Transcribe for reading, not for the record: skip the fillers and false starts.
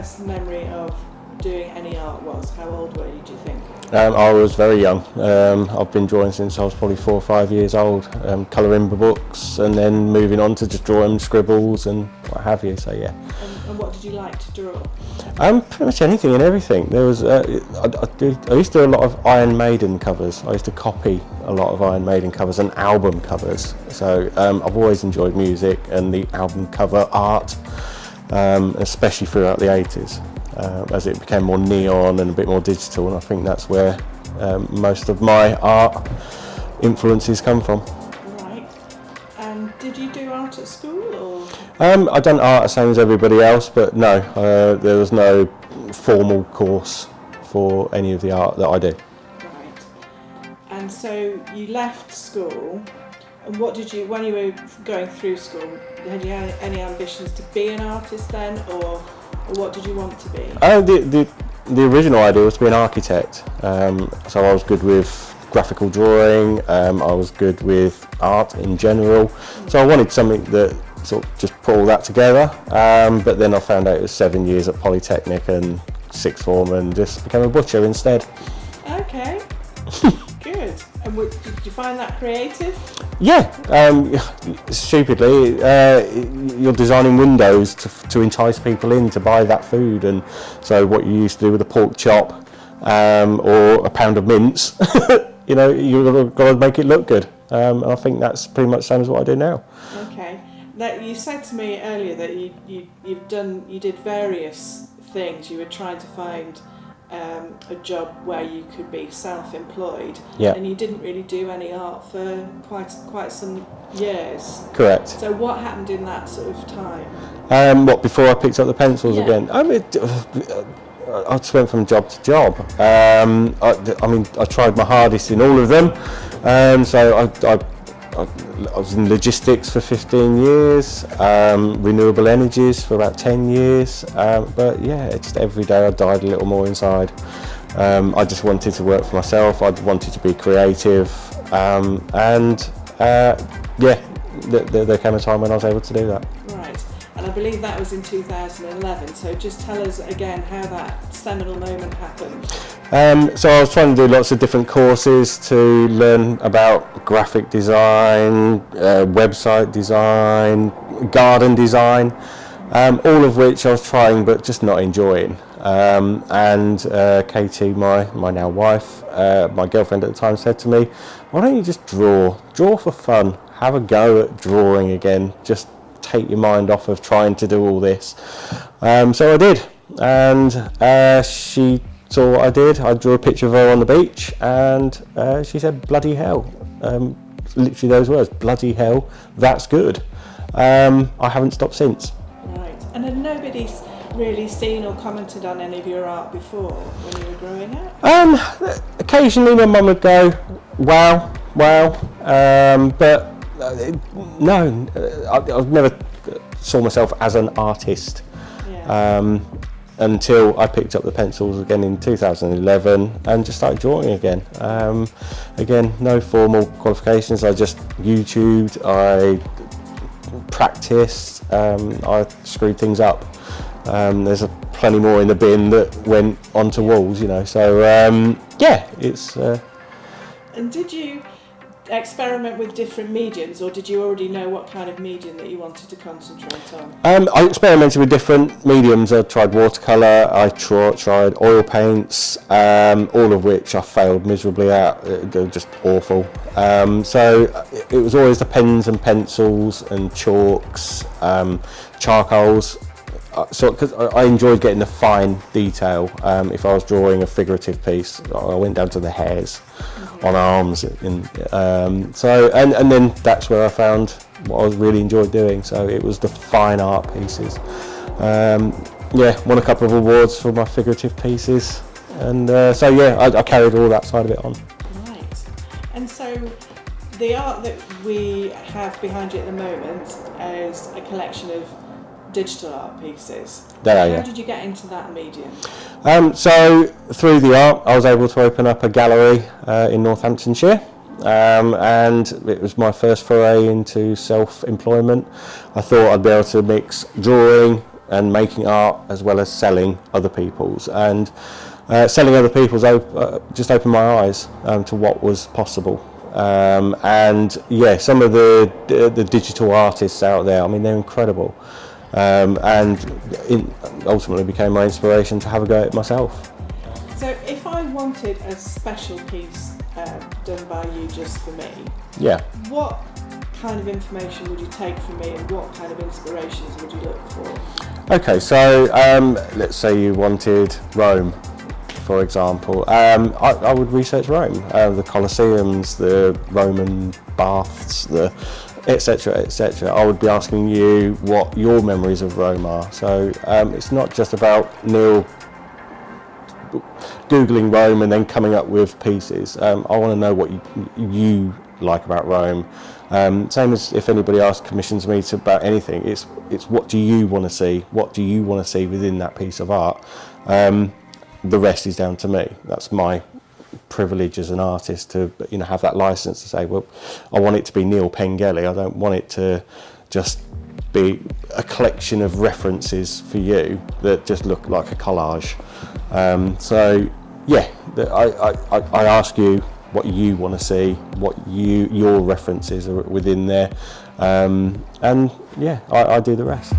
first memory of doing any art was? How old were you, do you think? I was very young. I've been drawing since I was probably 4 or 5 years old, colouring books and then moving on to just drawing scribbles and what have you, so yeah. And what did you like to draw? Pretty much anything and everything. There was, I used to do a lot of Iron Maiden covers. I used to copy a lot of Iron Maiden covers and album covers. So I've always enjoyed music and the album cover art, especially throughout the 80s. As it became more neon and a bit more digital, and I think that's where most of my art influences come from. Right. And did you do art at school, or? I've done art the same as everybody else, but no, there was no formal course for any of the art that I do. Right. And so you left school, and what did you, when you were going through school, had you had any ambitions to be an artist then, or what did you want to be? The original idea was to be an architect. So I was good with graphical drawing, I was good with art in general. So I wanted something that sort of just put all that together. But then I found out it was 7 years at Polytechnic and sixth form and just became a butcher instead. Okay, good. And did you find that creative? Yeah, stupidly, you're designing windows to entice people in to buy that food, and so what you used to do with a pork chop or a pound of mince, you know, you've got to make it look good. And I think that's pretty much the same as what I do now. Okay. Now, you said to me earlier that you did various things. You were trying to find a job where you could be self-employed, yeah. And you didn't really do any art for quite some years. Correct. So what happened in that sort of time? What, before I picked up the pencils again? I mean, I just went from job to job. I tried my hardest in all of them. So I was in logistics for 15 years, renewable energies for about 10 years, but yeah, just every day I died a little more inside. I just wanted to work for myself, I wanted to be creative, and yeah, there came a time when I was able to do that. Right, and I believe that was in 2011, so just tell us again how that seminal moment happened. So I was trying to do lots of different courses to learn about graphic design, website design, garden design, all of which I was trying but just not enjoying. And Katie, my now wife, my girlfriend at the time, said to me, why don't you just draw for fun, have a go at drawing again, just take your mind off of trying to do all this. So I did, and she saw what I did. I drew a picture of her on the beach, and she said, bloody hell, literally those words, bloody hell, that's good. I haven't stopped since. Right, and had nobody really seen or commented on any of your art before when you were growing up? Occasionally my mum would go, wow, but no, I never saw myself as an artist. Yeah. Until I picked up the pencils again in 2011 and just started drawing again. Again, no formal qualifications, I just YouTubed, I practiced, I screwed things up. There's plenty more in the bin that went onto walls, you know, so yeah, it's... And did you experiment with different mediums, or did you already know what kind of medium that you wanted to concentrate on? I experimented with different mediums. I tried watercolour, I tried oil paints, all of which I failed miserably at. They were just awful. So it was always the pens and pencils and chalks, charcoals. Because I enjoyed getting the fine detail. If I was drawing a figurative piece, I went down to the hairs on arms, and then that's where I found what I really enjoyed doing. So it was the fine art pieces. Yeah, won a couple of awards for my figurative pieces, and so yeah, I carried all that side of it on. Right, and so the art that we have behind you at the moment is a collection of digital art pieces. How did you get into that medium? So through the art, I was able to open up a gallery in Northamptonshire, and it was my first foray into self-employment. I thought I'd be able to mix drawing, and making art as well as selling other people's. And selling other people's just opened my eyes to what was possible. And yeah, some of the digital artists out there, I mean, they're incredible. And ultimately became my inspiration to have a go at it myself. So if I wanted a special piece done by you just for me, Yeah. what kind of information would you take from me, and what kind of inspirations would you look for? Okay, so let's say you wanted Rome, for example. I would research Rome, the Colosseums, the Roman baths, the etc., etc. I would be asking you what your memories of Rome are. So it's not just about Neil Googling Rome and then coming up with pieces. I want to know what you like about Rome. Same as if anybody commissions me about anything, it's what do you want to see? What do you want to see within that piece of art? The rest is down to me. That's my privilege as an artist to have that license to say, well, I want it to be Neil Pengelly. I don't want it to just be a collection of references for you that just look like a collage. So yeah, I ask you what you want to see, what your references are within there, and yeah, I do the rest.